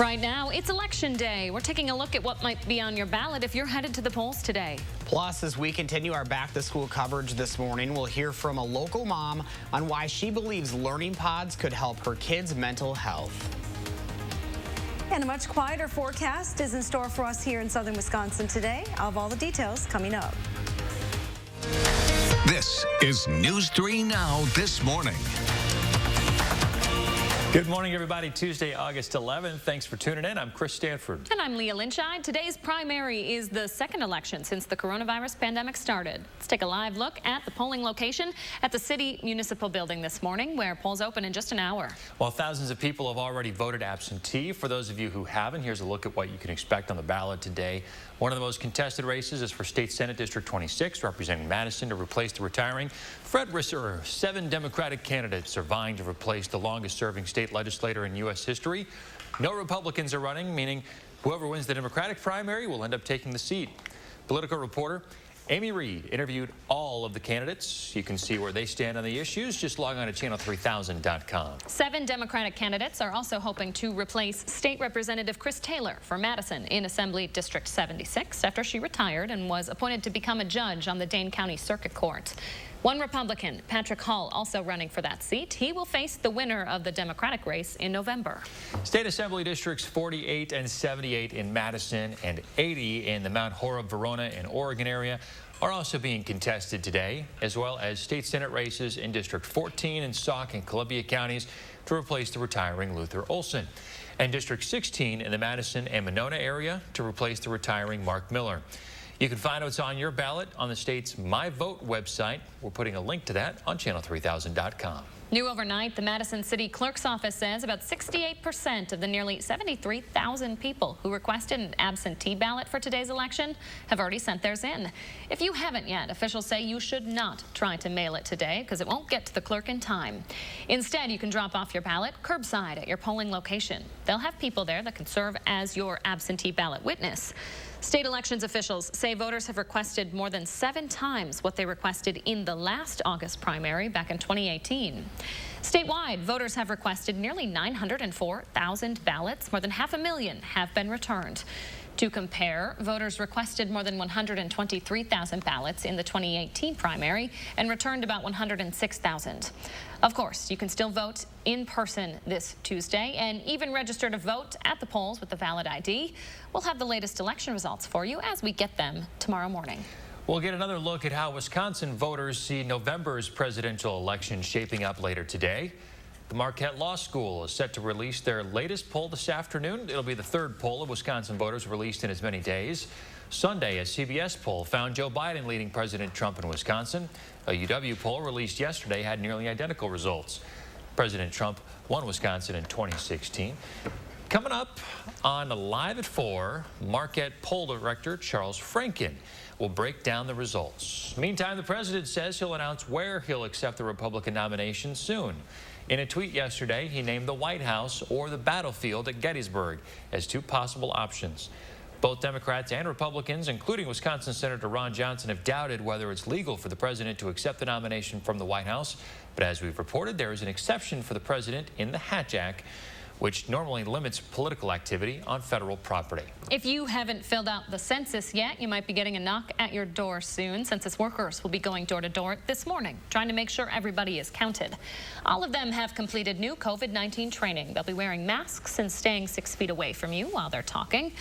Right now, it's election day. We're taking a look at what might be on your ballot if you're headed to the polls today. Plus, as we continue our back-to-school coverage this morning, we'll hear from a local mom on why she believes learning pods could help her kids' mental health. And a much quieter forecast is in store for us here in southern Wisconsin today. I'll have all the details coming up. This is News 3 Now this morning. Good morning, everybody. Tuesday, August 11th. Thanks for tuning in. I'm Chris Stanford. And I'm Leah Lynchide. Today's primary is the second election since the coronavirus pandemic started. Let's take a live look at the polling location at the City Municipal Building this morning, where polls open in just an hour. While thousands of people have already voted absentee, for those of you who haven't, here's a look at what you can expect on the ballot today. One of the most contested races is for State Senate District 26, representing Madison, to replace the retiring Fred Risser. 7 Democratic candidates are vying to replace the longest-serving state legislator in U.S. history. No Republicans are running, meaning whoever wins the Democratic primary will end up taking the seat. Political reporter Amy Reed interviewed all of the candidates. You can see where they stand on the issues. Just log on to channel3000.com. 7 Democratic candidates are also hoping to replace State Representative Chris Taylor for Madison in Assembly District 76 after she retired and was appointed to become a judge on the Dane County Circuit Court. One Republican, Patrick Hull, also running for that seat. He will face the winner of the Democratic race in November. State Assembly Districts 48 and 78 in Madison and 80 in the Mount Horeb, Verona, and Oregon area are also being contested today, as well as state Senate races in District 14 in Sauk and Columbia counties to replace the retiring Luther Olson, and District 16 in the Madison and Monona area to replace the retiring Mark Miller. You can find out what's on your ballot on the state's My Vote website. We're putting a link to that on channel3000.com. New overnight, the Madison City Clerk's office says about 68% of the nearly 73,000 people who requested an absentee ballot for today's election have already sent theirs in. If you haven't yet, officials say you should not try to mail it today because it won't get to the clerk in time. Instead, you can drop off your ballot curbside at your polling location. They'll have people there that can serve as your absentee ballot witness. State elections officials say voters have requested more than 7 times what they requested in the last August primary back in 2018. Statewide, voters have requested nearly 904,000 ballots. More than 500,000 have been returned. To compare, voters requested more than 123,000 ballots in the 2018 primary and returned about 106,000. Of course, you can still vote in person this Tuesday and even register to vote at the polls with a valid ID. We'll have the latest election results for you as we get them tomorrow morning. We'll get another look at how Wisconsin voters see November's presidential election shaping up later today. The Marquette Law School is set to release their latest poll this afternoon. It'll be the 3rd poll of Wisconsin voters released in as many days. Sunday, a CBS poll found Joe Biden leading President Trump in Wisconsin. A UW poll released yesterday had nearly identical results. President Trump won Wisconsin in 2016. Coming up on Live at 4, Marquette poll director Charles Franken will break down the results. Meantime, the president says he'll announce where he'll accept the Republican nomination soon. In a tweet yesterday, he named the White House or the battlefield at Gettysburg as 2 possible options. Both Democrats and Republicans, including Wisconsin Senator Ron Johnson, have doubted whether it's legal for the president to accept the nomination from the White House. But as we've reported, there is an exception for the president in the Hatch Act, which normally limits political activity on federal property. If you haven't filled out the census yet, you might be getting a knock at your door soon. Census workers will be going door to door this morning, trying to make sure everybody is counted. All of them have completed new COVID-19 training. They'll be wearing masks and staying 6 feet away from you while they're talking.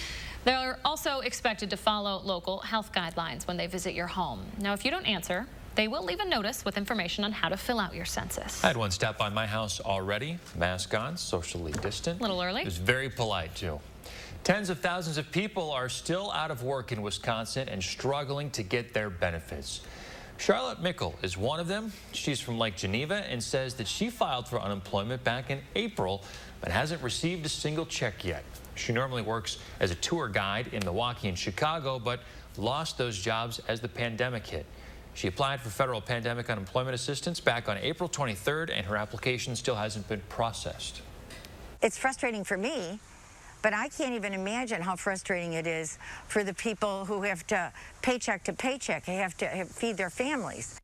They're also expected to follow local health guidelines when they visit your home. Now, if you don't answer, they will leave a notice with information on how to fill out your census. I had one stop by my house already. Mask on, socially distant. A little early. It was very polite, too. Tens of thousands of people are still out of work in Wisconsin and struggling to get their benefits. Charlotte Mickle is one of them. She's from Lake Geneva and says that she filed for unemployment back in April but hasn't received a single check yet. She normally works as a tour guide in Milwaukee and Chicago, but lost those jobs as the pandemic hit. She applied for federal pandemic unemployment assistance back on April 23rd, and her application still hasn't been processed. It's frustrating for me, but I can't even imagine how frustrating it is for the people who have to paycheck, they have to feed their families.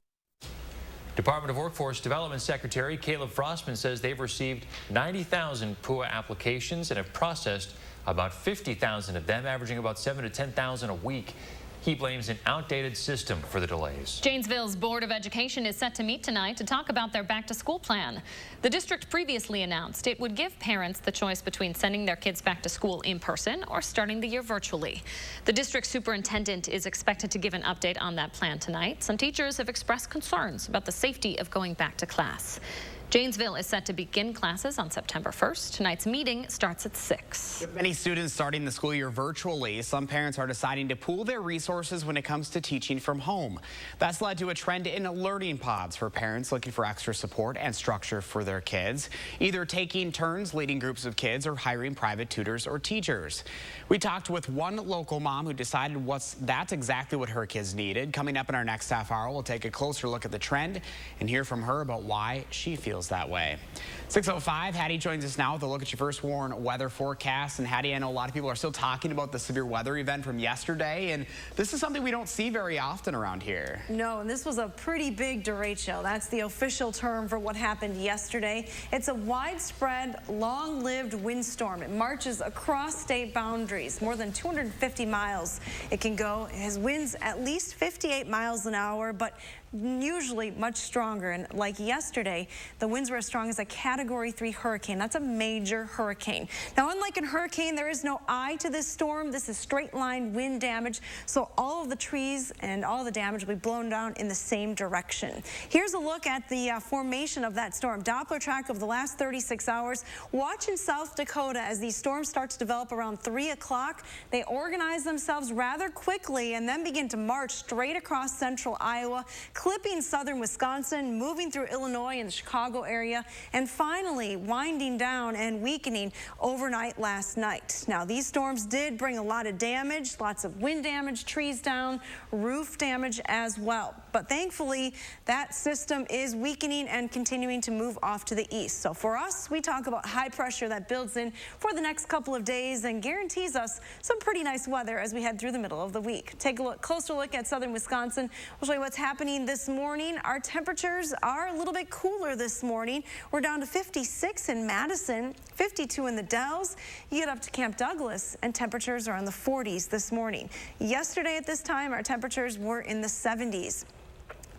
Department of Workforce Development Secretary Caleb Frostman says they've received 90,000 PUA applications and have processed about 50,000 of them, averaging about 7,000 to 10,000 a week. He blames an outdated system for the delays. Janesville's Board of Education is set to meet tonight to talk about their back-to-school plan. The district previously announced it would give parents the choice between sending their kids back to school in person or starting the year virtually. The district superintendent is expected to give an update on that plan tonight. Some teachers have expressed concerns about the safety of going back to class. Janesville is set to begin classes on September 1st. Tonight's meeting starts at 6. With many students starting the school year virtually, some parents are deciding to pool their resources when it comes to teaching from home. That's led to a trend in learning pods for parents looking for extra support and structure for their kids, either taking turns leading groups of kids or hiring private tutors or teachers. We talked with one local mom who decided that's exactly what her kids needed. Coming up in our next half hour, we'll take a closer look at the trend and hear from her about why she feels that way. 6:05, Hattie joins us now with a look at your first warn weather forecast. And Hattie, I know a lot of people are still talking about the severe weather event from yesterday, and this is something we don't see very often around here. No, and this was a pretty big derecho. That's the official term for what happened yesterday. It's a widespread, long-lived windstorm. It marches across state boundaries, more than 250 miles it can go. It has winds at least 58 miles an hour, but usually much stronger. And like yesterday, the winds were as strong as a Category 3 hurricane. That's a major hurricane. Now, unlike a hurricane, there is no eye to this storm. This is straight line wind damage. So all of the trees and all the damage will be blown down in the same direction. Here's a look at the formation of that storm. Doppler track of the last 36 hours. Watch in South Dakota as these storms start to develop around 3 o'clock. They organize themselves rather quickly and then begin to march straight across central Iowa, clipping southern Wisconsin, moving through Illinois and the Chicago area, and finally winding down and weakening overnight last night. Now, these storms did bring a lot of damage, lots of wind damage, trees down, roof damage as well. But thankfully, that system is weakening and continuing to move off to the east. So for us, we talk about high pressure that builds in for the next couple of days and guarantees us some pretty nice weather as we head through the middle of the week. Take a closer look at southern Wisconsin. We'll show you what's happening this morning. Our temperatures are a little bit cooler this morning. We're down to 56 in Madison, 52 in the Dells. You get up to Camp Douglas and temperatures are in the 40s this morning. Yesterday at this time, our temperatures were in the 70s.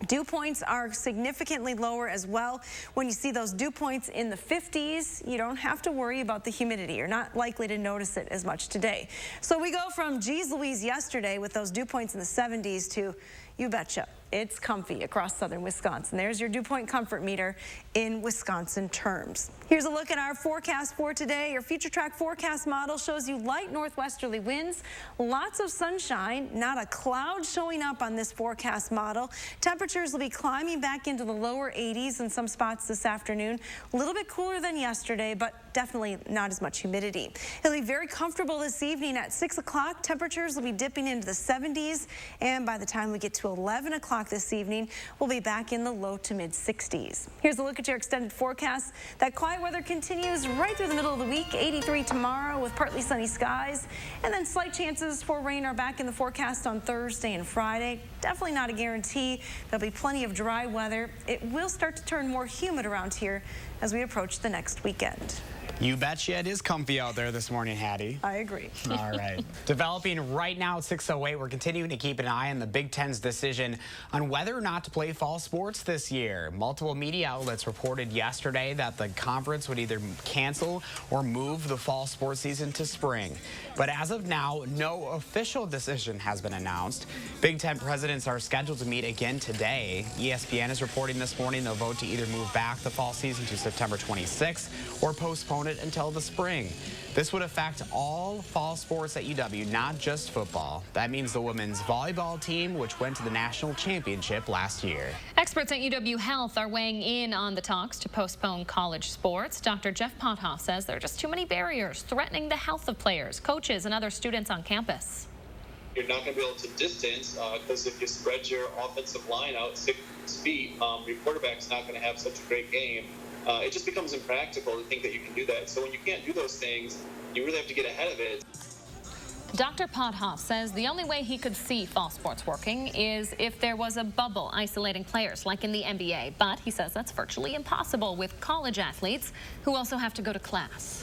Dew points are significantly lower as well. When you see those dew points in the 50s, you don't have to worry about the humidity. You're not likely to notice it as much today. So we go from geez Louise yesterday with those dew points in the 70s to you betcha, it's comfy across southern Wisconsin. There's your dew point comfort meter in Wisconsin terms. Here's a look at our forecast for today. Your future track forecast model shows you light northwesterly winds, lots of sunshine, not a cloud showing up on this forecast model. Temperatures will be climbing back into the lower 80s in some spots this afternoon. A little bit cooler than yesterday, but definitely not as much humidity. It'll be very comfortable this evening at 6 o'clock. Temperatures will be dipping into the 70s, and by the time we get to 11 o'clock this evening, we'll be back in the low to mid 60s. Here's a look at your extended forecast. That quiet weather continues right through the middle of the week. 83 tomorrow with partly sunny skies, and then slight chances for rain are back in the forecast on Thursday and Friday. Definitely not a guarantee. There'll be plenty of dry weather. It will start to turn more humid around here as we approach the next weekend. You betcha it is comfy out there this morning, Hattie. I agree. All right. Developing right now at 6:08, we're continuing to keep an eye on the Big Ten's decision on whether or not to play fall sports this year. Multiple media outlets reported yesterday that the conference would either cancel or move the fall sports season to spring. But as of now, no official decision has been announced. Big Ten presidents are scheduled to meet again today. ESPN is reporting this morning they'll vote to either move back the fall season to September 26th or postpone it until the spring. This would affect all fall sports at UW, not just football. That means the women's volleyball team, which went to the national championship last year. Experts at UW Health are weighing in on the talks to postpone college sports. Dr. Jeff Pothoff says there are just too many barriers threatening the health of players, coaches, and other students on campus. You're not going to be able to distance because if you spread your offensive line out 6 feet, your quarterback's not going to have such a great game. It just becomes impractical to think that you can do that. So when you can't do those things, you really have to get ahead of it. Dr. Pothoff says the only way he could see fall sports working is if there was a bubble isolating players like in the NBA. But he says that's virtually impossible with college athletes who also have to go to class.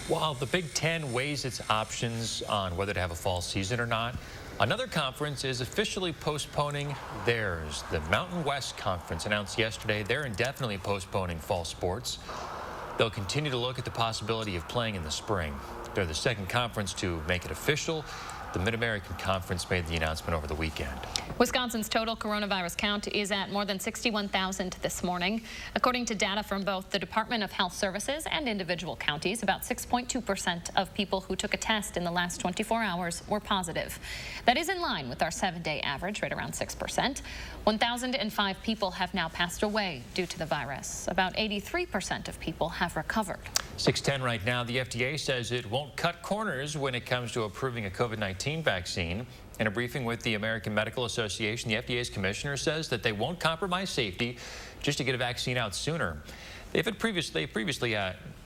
While the Big Ten weighs its options on whether to have a fall season or not, another conference is officially postponing theirs. The Mountain West Conference announced yesterday they're indefinitely postponing fall sports. They'll continue to look at the possibility of playing in the spring. They're the second conference to make it official. The Mid-American Conference made the announcement over the weekend. Wisconsin's total coronavirus count is at more than 61,000 this morning. According to data from both the Department of Health Services and individual counties, about 6.2% of people who took a test in the last 24 hours were positive. That is in line with our 7-day average, right around 6%. 1,005 people have now passed away due to the virus. About 83% of people have recovered. 6:10 right now. The FDA says it won't cut corners when it comes to approving a COVID-19 vaccine. In a briefing with the American Medical Association, the FDA's commissioner says that they won't compromise safety just to get a vaccine out sooner. They previously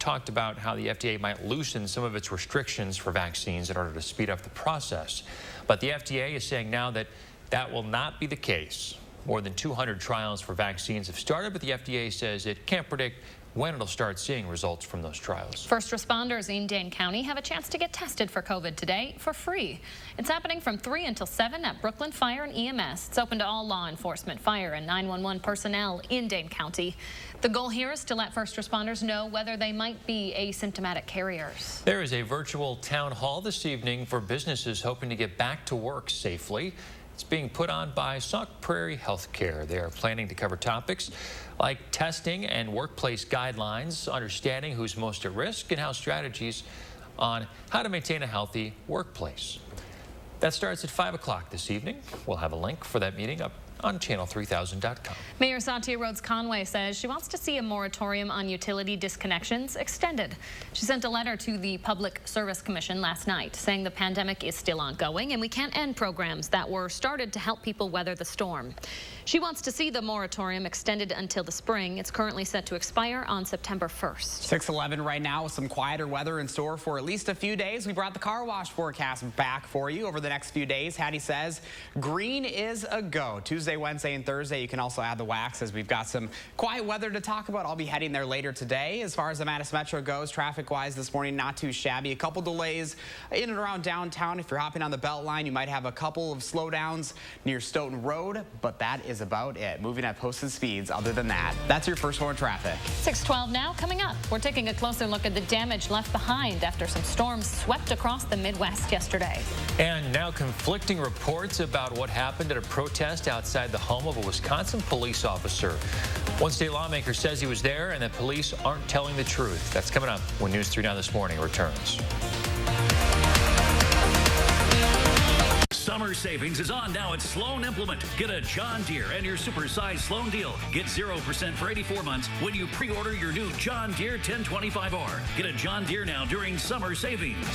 talked about how the FDA might loosen some of its restrictions for vaccines in order to speed up the process. But the FDA is saying now that that will not be the case. More than 200 trials for vaccines have started, but the FDA says it can't predict when it'll start seeing results from those trials. First responders in Dane County have a chance to get tested for COVID today for free. It's happening from 3 until 7 at Brooklyn Fire and EMS. It's open to all law enforcement, fire, and 911 personnel in Dane County. The goal here is to let first responders know whether they might be asymptomatic carriers. There is a virtual town hall this evening for businesses hoping to get back to work safely. It's being put on by Sauk Prairie Healthcare. They are planning to cover topics like testing and workplace guidelines, understanding who's most at risk, and how strategies on how to maintain a healthy workplace. That starts at 5 o'clock this evening. We'll have a link for that meeting up on channel3000.com. Mayor Satya Rhodes Conway says she wants to see a moratorium on utility disconnections extended. She sent a letter to the Public Service Commission last night saying the pandemic is still ongoing and we can't end programs that were started to help people weather the storm. She wants to see the moratorium extended until the spring. It's currently set to expire on September 1st. 6:11 right now with some quieter weather in store for at least a few days. We brought the car wash forecast back for you over the next few days. Hattie says green is a go. Tuesday, Wednesday, and Thursday, you can also add the wax as we've got some quiet weather to talk about. I'll be heading there later today. As far as the Madison Metro goes, traffic-wise this morning, not too shabby. A couple delays in and around downtown. If you're hopping on the Beltline, you might have a couple of slowdowns near Stoughton Road, but that is about it. Moving at posted speeds. Other than that, that's your first warn traffic. 6:12 now. Coming up, we're taking a closer look at the damage left behind after some storms swept across the Midwest yesterday. And now conflicting reports about what happened at a protest outside the home of a Wisconsin police officer. One state lawmaker says he was there and that police aren't telling the truth. That's coming up when News 3 Now This Morning returns. Summer savings is on now at Sloan Implement. Get a John Deere and your supersized Sloan deal. Get 0% for 84 months when you pre-order your new John Deere 1025R. Get a John Deere now during summer savings.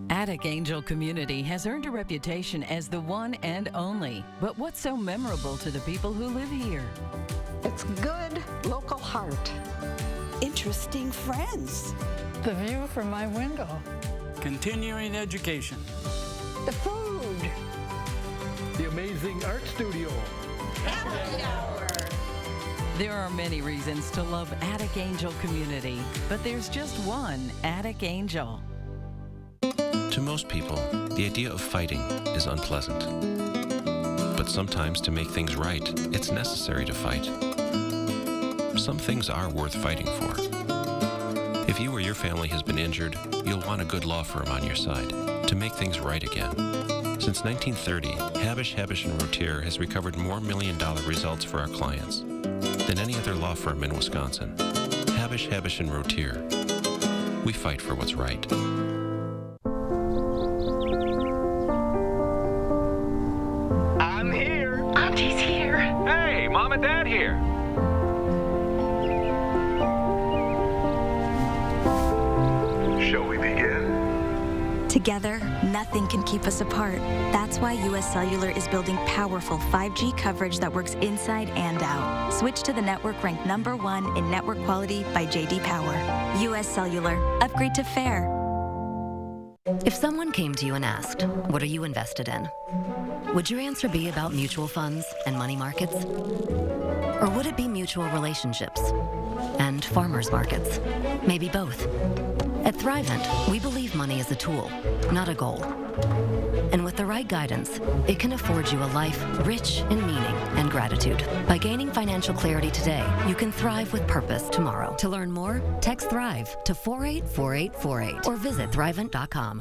Attic Angel Community has earned a reputation as the one and only. But what's so memorable to the people who live here? It's good local heart. Interesting friends. The view from my window. Continuing education. The food. The amazing art studio. Happy hour. There are many reasons to love Attic Angel Community, but there's just one Attic Angel. To most people, the idea of fighting is unpleasant. But sometimes to make things right, it's necessary to fight. Some things are worth fighting for. If you or your family has been injured, you'll want a good law firm on your side to make things right again. Since 1930, Habish, Habish & Rotier has recovered more million-dollar results for our clients than any other law firm in Wisconsin. Habish, Habish & Rotier. We fight for what's right. I'm here. Auntie's here. Hey, Mom and Dad here. Shall we begin? Together, nothing can keep us apart. That's why US Cellular is building powerful 5G coverage that works inside and out. Switch to the network ranked #1 in network quality by J.D. Power. U.S. Cellular. Upgrade to Fair. If someone came to you and asked, what are you invested in? Would your answer be about mutual funds and money markets? Or would it be mutual relationships and farmers markets? Maybe both. At Thrivent, we believe money is a tool, not a goal. And with the right guidance, it can afford you a life rich in meaning and gratitude. By gaining financial clarity today, you can thrive with purpose tomorrow. To learn more, text THRIVE to 484848 or visit Thrivent.com.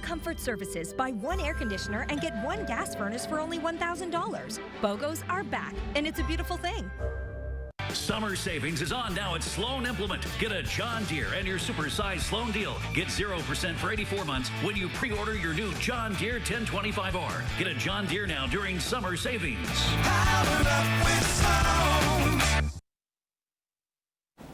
Comfort Services, buy one air conditioner and get one gas furnace for only $1,000. BOGOs are back, and it's a beautiful thing. Summer savings is on now at Sloan Implement. Get a John Deere and your supersized Sloan deal. Get 0% for 84 months when you pre-order your new John Deere 1025R. Get a John Deere now during summer savings. Powered up with Sloan.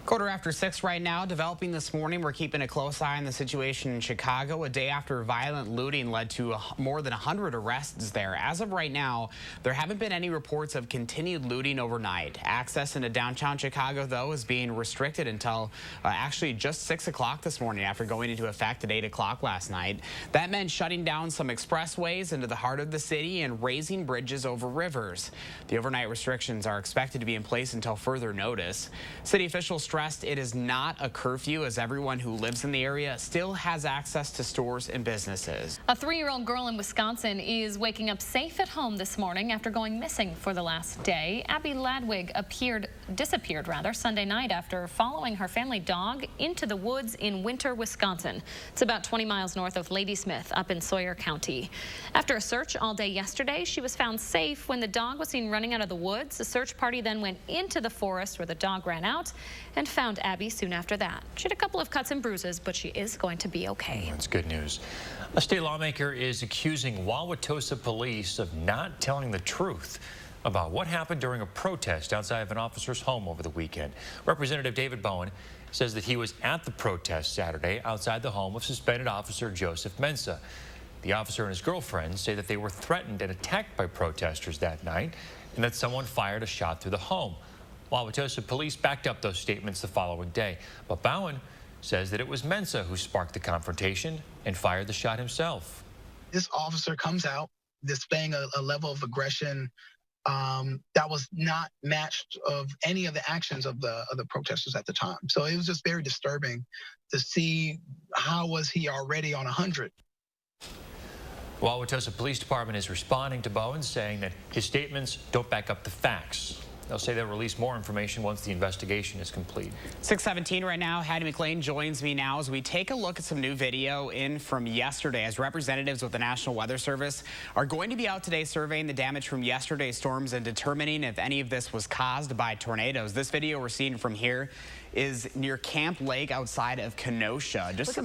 6:15 right now. Developing this morning, we're keeping a close eye on the situation in Chicago. A day after violent looting led to more than 100 arrests there. As of right now, there haven't been any reports of continued looting overnight. Access into downtown Chicago, though, is being restricted until actually just 6 o'clock this morning after going into effect at 8 o'clock last night. That meant shutting down some expressways into the heart of the city and raising bridges over rivers. The overnight restrictions are expected to be in place until further notice. City officials stressed it is not a curfew, as everyone who lives in the area still has access to stores and businesses. A 3-year-old girl in Wisconsin is waking up safe at home this morning after going missing for the last day. Abby Ladwig disappeared Sunday night after following her family dog into the woods in Winter, Wisconsin. It's about 20 miles north of Ladysmith up in Sawyer County. After a search all day yesterday, she was found safe when the dog was seen running out of the woods. The search party then went into the forest where the dog ran out and found Abby soon after that. She had a couple of cuts and bruises, but she is going to be okay. That's good news. A state lawmaker is accusing Wauwatosa police of not telling the truth about what happened during a protest outside of an officer's home over the weekend. Representative David Bowen says that he was at the protest Saturday outside the home of suspended officer Joseph Mensah. The officer and his girlfriend say that they were threatened and attacked by protesters that night and that someone fired a shot through the home. Wauwatosa police backed up those statements the following day, but Bowen says that it was Mensah who sparked the confrontation and fired the shot himself. This officer comes out displaying a level of aggression that was not matched of any of the actions of the protesters at the time. So it was just very disturbing to see how was he already on 100. Wauwatosa Police Department is responding to Bowen, saying that his statements don't back up the facts. They'll say they'll release more information once the investigation is complete. 6:17 right now. Hattie McLean joins me now as we take a look at some new video in from yesterday, as representatives with the National Weather Service are going to be out today surveying the damage from yesterday's storms and determining if any of this was caused by tornadoes. This video we're seeing from here is near Camp Lake outside of Kenosha. Just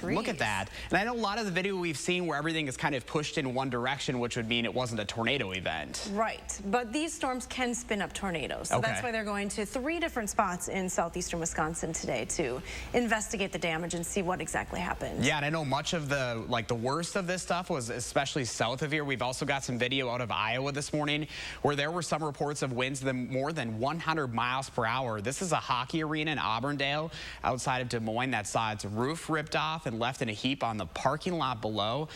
look at that. And I know a lot of the video we've seen where everything is kind of pushed in one direction, which would mean it wasn't a tornado event. Right, but these storms can spin up tornadoes. So that's why they're going to 3 different spots in southeastern Wisconsin today to investigate the damage and see what exactly happened. Yeah, and I know much of the worst of this stuff was especially south of here. We've also got some video out of Iowa this morning where there were some reports of winds more than 100 miles per hour. This is a hockey arena in Auburndale outside of Des Moines that saw its roof ripped off and left in a heap on the parking lot below.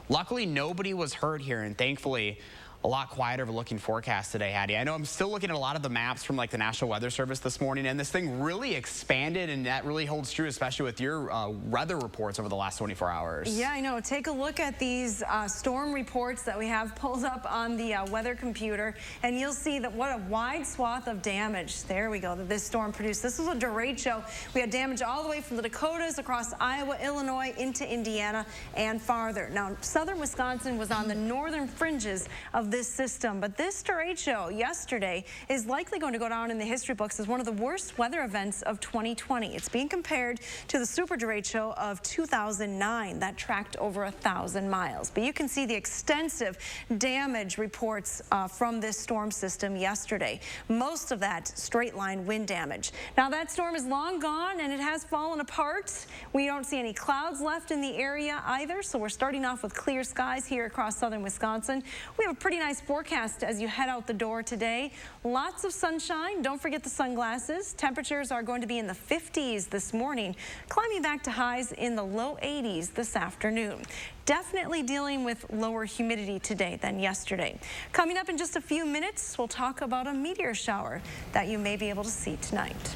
Luckily, nobody was hurt here, and thankfully, a lot quieter of a looking forecast today, Hattie. I know I'm still looking at a lot of the maps from the National Weather Service this morning, and this thing really expanded, and that really holds true, especially with your weather reports over the last 24 hours. Yeah, I know. Take a look at these storm reports that we have pulled up on the weather computer, and you'll see that what a wide swath of damage, there we go, that this storm produced. This was a derecho. We had damage all the way from the Dakotas across Iowa, Illinois, into Indiana, and farther. Now, southern Wisconsin was on the northern fringes of this system, but this derecho yesterday is likely going to go down in the history books as one of the worst weather events of 2020. It's being compared to the super derecho of 2009 that tracked over 1,000 miles. But you can see the extensive damage reports from this storm system yesterday. Most of that straight line wind damage. Now that storm is long gone and it has fallen apart. We don't see any clouds left in the area either, so we're starting off with clear skies here across southern Wisconsin. We have a pretty nice forecast as you head out the door today. Lots of sunshine. Don't forget the sunglasses. Temperatures are going to be in the 50s this morning, climbing back to highs in the low 80s this afternoon. Definitely dealing with lower humidity today than yesterday. Coming up in just a few minutes, we'll talk about a meteor shower that you may be able to see tonight.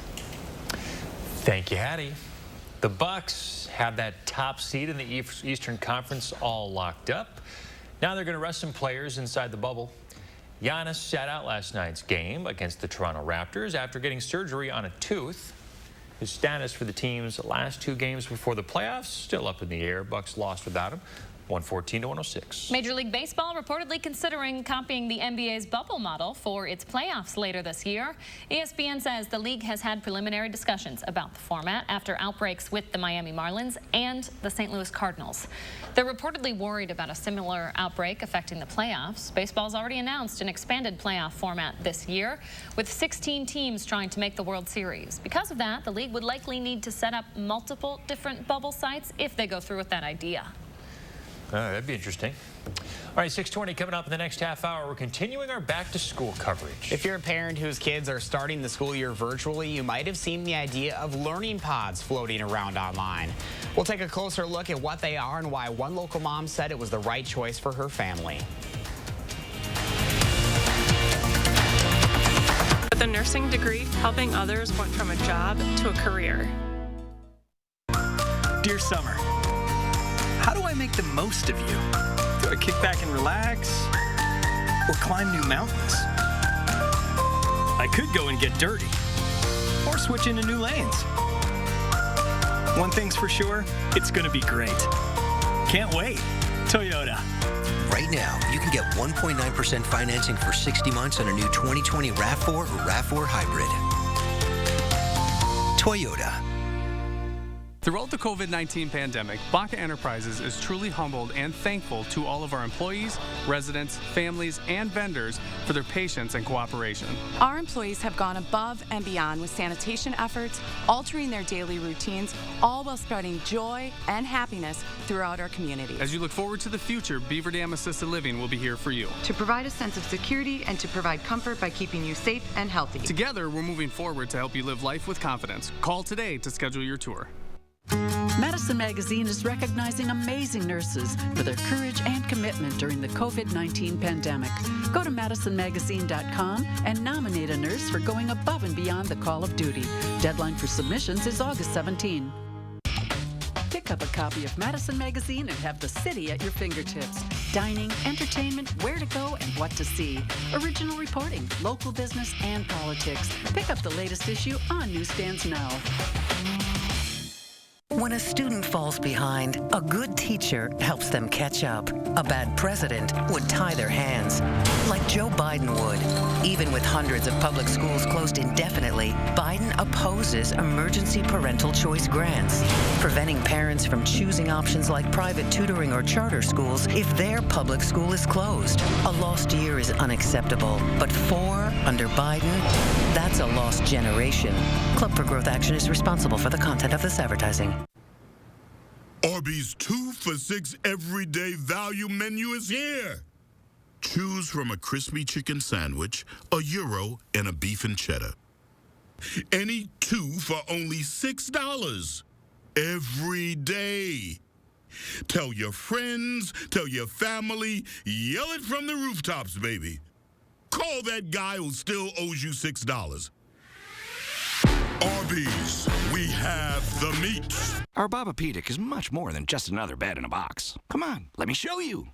Thank you, Hattie. The Bucks have that top seed in the Eastern Conference all locked up. Now they're going to rest some players inside the bubble. Giannis sat out last night's game against the Toronto Raptors after getting surgery on a tooth. His status for the team's last 2 games before the playoffs still up in the air. Bucks lost without him, 114-106. Major League Baseball reportedly considering copying the NBA's bubble model for its playoffs later this year. ESPN says the league has had preliminary discussions about the format after outbreaks with the Miami Marlins and the St. Louis Cardinals. They're reportedly worried about a similar outbreak affecting the playoffs. Baseball's already announced an expanded playoff format this year, with 16 teams trying to make the World Series. Because of that, the league would likely need to set up multiple different bubble sites if they go through with that idea. That'd be interesting. All right, 6:20 coming up in the next half hour. We're continuing our back-to-school coverage. If you're a parent whose kids are starting the school year virtually, you might have seen the idea of learning pods floating around online. We'll take a closer look at what they are and why one local mom said it was the right choice for her family. With a nursing degree, helping others went from a job to a career. Dear Summer, how do I make the most of you? Do I kick back and relax? Or climb new mountains? I could go and get dirty. Or switch into new lanes. One thing's for sure, it's gonna be great. Can't wait. Toyota. Right now, you can get 1.9% financing for 60 months on a new 2020 RAV4 or RAV4 Hybrid. Toyota. Throughout the COVID-19 pandemic, Baca Enterprises is truly humbled and thankful to all of our employees, residents, families, and vendors for their patience and cooperation. Our employees have gone above and beyond with sanitation efforts, altering their daily routines, all while spreading joy and happiness throughout our community. As you look forward to the future, Beaver Dam Assisted Living will be here for you. To provide a sense of security and to provide comfort by keeping you safe and healthy. Together, we're moving forward to help you live life with confidence. Call today to schedule your tour. Madison Magazine is recognizing amazing nurses for their courage and commitment during the COVID-19 pandemic. Go to madisonmagazine.com and nominate a nurse for going above and beyond the call of duty. Deadline for submissions is August 17. Pick up a copy of Madison Magazine and have the city at your fingertips. Dining, entertainment, where to go and what to see. Original reporting, local business, and politics. Pick up the latest issue on newsstands now. When a student falls behind, a good teacher helps them catch up. A bad president would tie their hands, like Joe Biden would. Even with hundreds of public schools closed indefinitely, Biden opposes emergency parental choice grants, preventing parents from choosing options like private tutoring or charter schools if their public school is closed. A lost year is unacceptable, but 4 under Biden, that's a lost generation. Club for Growth Action is responsible for the content of this advertising. Arby's 2 for $6 everyday value menu is here. Choose from a crispy chicken sandwich, a gyro, and a beef and cheddar. Any 2 for only $6 every day. Tell your friends, tell your family, yell it from the rooftops, baby. Call that guy who still owes you $6. Arby's, we have the meat. Our Babapedic is much more than just another bed in a box. Come on, let me show you.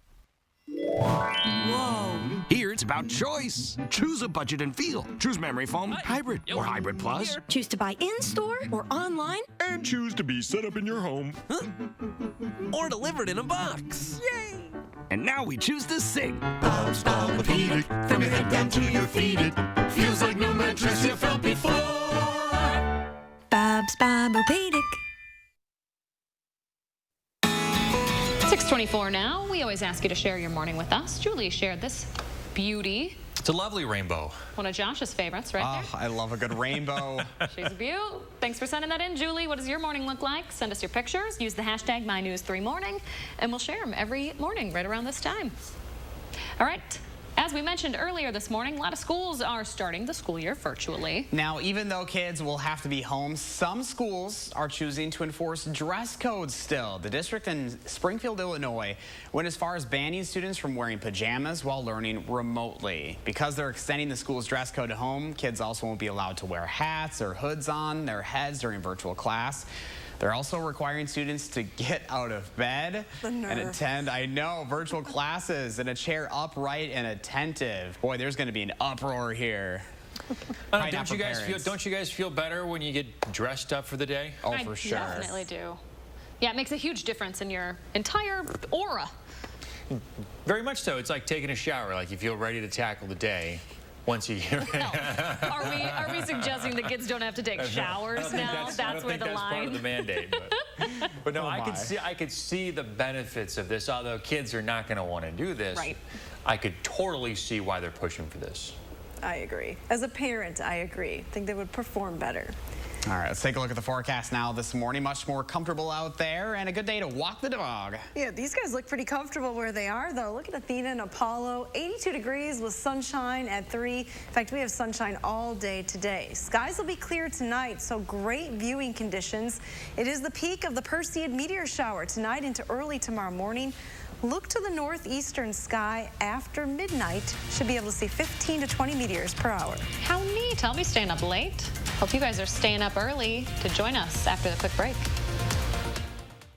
Whoa. Here it's about choice. Choose a budget and feel. Choose memory foam, hybrid, or hybrid plus. Choose to buy in-store or online. And choose to be set up in your home. Or delivered in a box. Yay! And now we choose to sing. Bob's Bob-O-Pedic, from your head down to your feet, it feels like no mattress you felt before. Bob's Bob-O-Pedic. 6:24 now. We always ask you to share your morning with us. Julie shared this beauty. It's a lovely rainbow. One of Josh's favorites right there. I love a good rainbow. She's a beaut. Thanks for sending that in, Julie. What does your morning look like? Send us your pictures. Use the hashtag MyNews3Morning, and we'll share them every morning right around this time. All right. As we mentioned earlier this morning, a lot of schools are starting the school year virtually. Now, even though kids will have to be home, some schools are choosing to enforce dress codes still. The district in Springfield, Illinois, went as far as banning students from wearing pajamas while learning remotely. Because they're extending the school's dress code to home, kids also won't be allowed to wear hats or hoods on their heads during virtual class. They're also requiring students to get out of bed and attend, virtual classes in a chair upright and attentive. Boy, there's going to be an uproar here. Don't you guys feel better when you get dressed up for the day? Oh, for sure. I definitely do. Yeah, it makes a huge difference in your entire aura. Very much so. It's like taking a shower. Like you feel ready to tackle the day. Once a year. Are we suggesting that kids don't have to take showers now? That's where the line. That's part of the mandate. But no, I could see the benefits of this. Although kids are not going to want to do this, right. I could totally see why they're pushing for this. I agree. As a parent, I agree. I think they would perform better. All right, let's take a look at the forecast now this morning. Much more comfortable out there and a good day to walk the dog. Yeah, these guys look pretty comfortable where they are, though. Look at Athena and Apollo. 82 degrees with sunshine at 3. In fact, we have sunshine all day today. Skies will be clear tonight, so great viewing conditions. It is the peak of the Perseid meteor shower tonight into early tomorrow morning. Look to the northeastern sky after midnight. Should be able to see 15 to 20 meteors per hour. How neat. I'll be staying up late. Hope you guys are staying up early to join us after the quick break.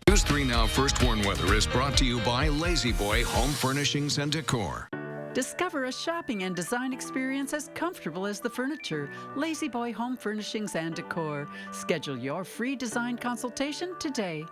News 3 Now First Warn Weather is brought to you by Lazy Boy Home Furnishings and Decor. Discover a shopping and design experience as comfortable as the furniture. Lazy Boy Home Furnishings and Decor. Schedule your free design consultation today.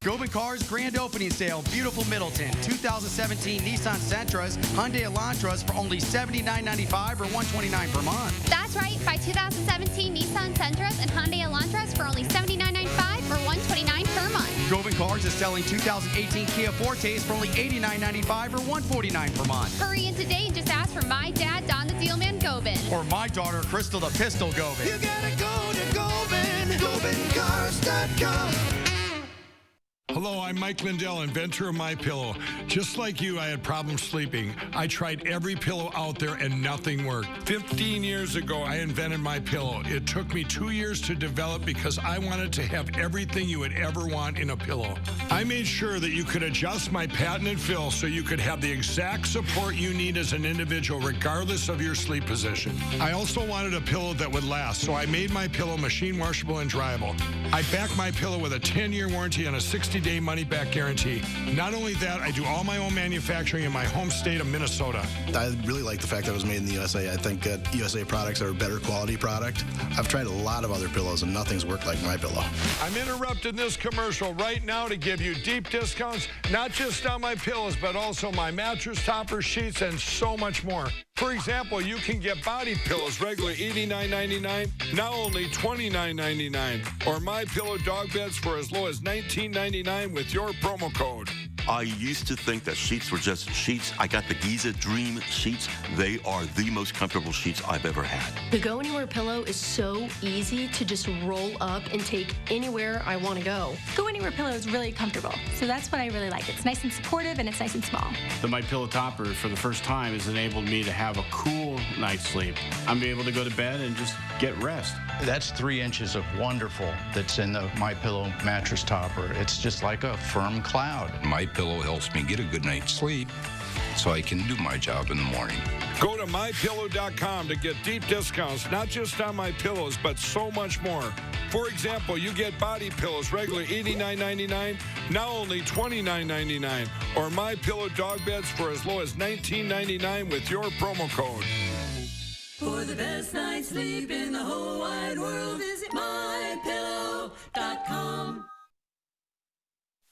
Gobin Cars Grand Opening Sale, beautiful Middleton. 2017 Nissan Sentras, Hyundai Elantras for only $79.95 or $129 per month. That's right. Buy 2017 Nissan Sentras and Hyundai Elantras for only $79.95 or $129 per month. Gobin Cars is selling 2018 Kia Fortes for only $89.95 or $149 per month. Hurry in today and just ask for my dad, Don the Dealman Gobin. Or my daughter, Crystal the Pistol Gobin. You gotta go to Gobin, GobinCars.com. Hello, I'm Mike Lindell, inventor of MyPillow. Just like you, I had problems sleeping. I tried every pillow out there and nothing worked. 15 years ago, I invented MyPillow. It took me 2 years to develop because I wanted to have everything you would ever want in a pillow. I made sure that you could adjust my patented fill so you could have the exact support you need as an individual, regardless of your sleep position. I also wanted a pillow that would last, so I made MyPillow machine washable and dryable. I back MyPillow with a 10-year warranty and a 60-day money-back guarantee. Not only that, I do all my own manufacturing in my home state of Minnesota. I really like the fact that it was made in the USA. I think that USA products are a better quality product. I've tried a lot of other pillows and nothing's worked like MyPillow. I'm interrupting this commercial right now to give you deep discounts, not just on my pillows, but also my mattress toppers, sheets, and so much more. For example, you can get body pillows regularly $89.99, now only $29.99, or MyPillow dog beds for as low as $19.99 with your promo code. I used to think that sheets were just sheets. I got the Giza Dream sheets. They are the most comfortable sheets I've ever had. The Go Anywhere pillow is so easy to just roll up and take anywhere I want to go. Go Anywhere pillow is really comfortable, so that's what I really like. It's nice and supportive, and it's nice and small. The MyPillow topper, for the first time, has enabled me to have a cool night's sleep. I'm able to go to bed and just get rest. That's 3 inches of wonderful that's in the MyPillow mattress topper. It's just like a firm cloud. MyPillow helps me get a good night's sleep so I can do my job in the morning. Go to MyPillow.com to get deep discounts, not just on my pillows, but so much more. For example, you get body pillows regularly $89.99, now only $29.99, or MyPillow dog beds for as low as $19.99 with your promo code. For the best night's sleep in the whole wide world, visit MyPillow.com.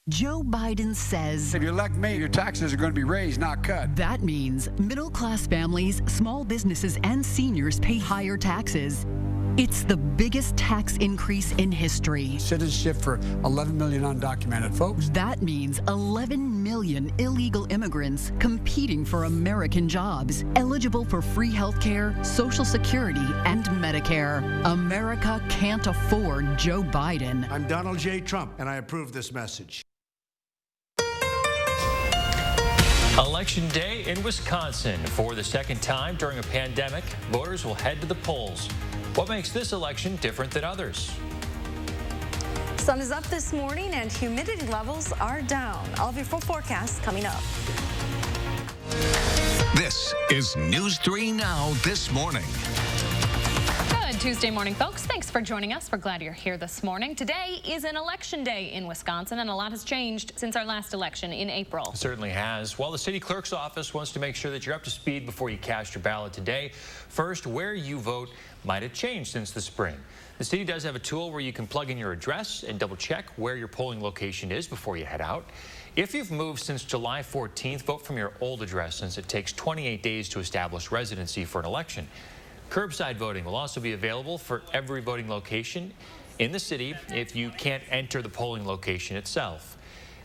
Joe Biden says, if you elect me, your taxes are going to be raised, not cut. That means middle-class families, small businesses, and seniors pay higher taxes. It's the biggest tax increase in history. Citizenship for 11 million undocumented folks. That means 11 million illegal immigrants competing for American jobs, eligible for free health care, Social Security, and Medicare. America can't afford Joe Biden. I'm Donald J. Trump, and I approve this message. Election day in Wisconsin. For the second time during a pandemic, voters will head to the polls. What makes this election different than others? Sun is up this morning and humidity levels are down. All of your full forecasts coming up. This is News 3 Now this morning. Good Tuesday morning, folks. Thanks for joining us. We're glad you're here this morning. Today is an election day in Wisconsin, and a lot has changed since our last election in April. It certainly has. Well, the city clerk's office wants to make sure that you're up to speed before you cast your ballot today. First, where you vote might have changed since the spring. The city does have a tool where you can plug in your address and double check where your polling location is before you head out. If you've moved since July 14th, vote from your old address, since it takes 28 days to establish residency for an election. Curbside voting will also be available for every voting location in the city if you can't enter the polling location itself.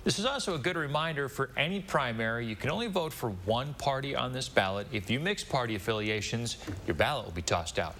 This is also a good reminder for any primary. You can only vote for one party on this ballot. If you mix party affiliations, your ballot will be tossed out.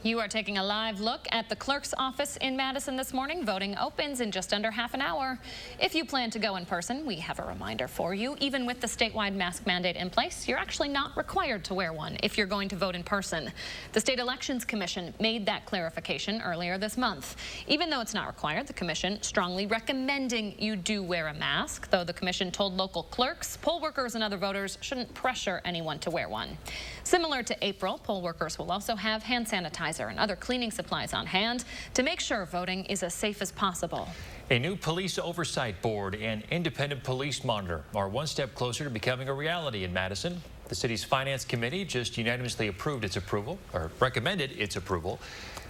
You are taking a live look at the clerk's office in Madison this morning. Voting opens in just under half an hour. If you plan to go in person, we have a reminder for you. Even with the statewide mask mandate in place, you're actually not required to wear one if you're going to vote in person. The State Elections Commission made that clarification earlier this month. Even though it's not required, the commission strongly recommending you do wear a mask, though the commission told local clerks, poll workers, and other voters shouldn't pressure anyone to wear one. Similar to April, poll workers will also have hand sanitizer and other cleaning supplies on hand to make sure voting is as safe as possible. A new police oversight board and independent police monitor are one step closer to becoming a reality in Madison. The city's finance committee just unanimously approved its approval, or recommended its approval.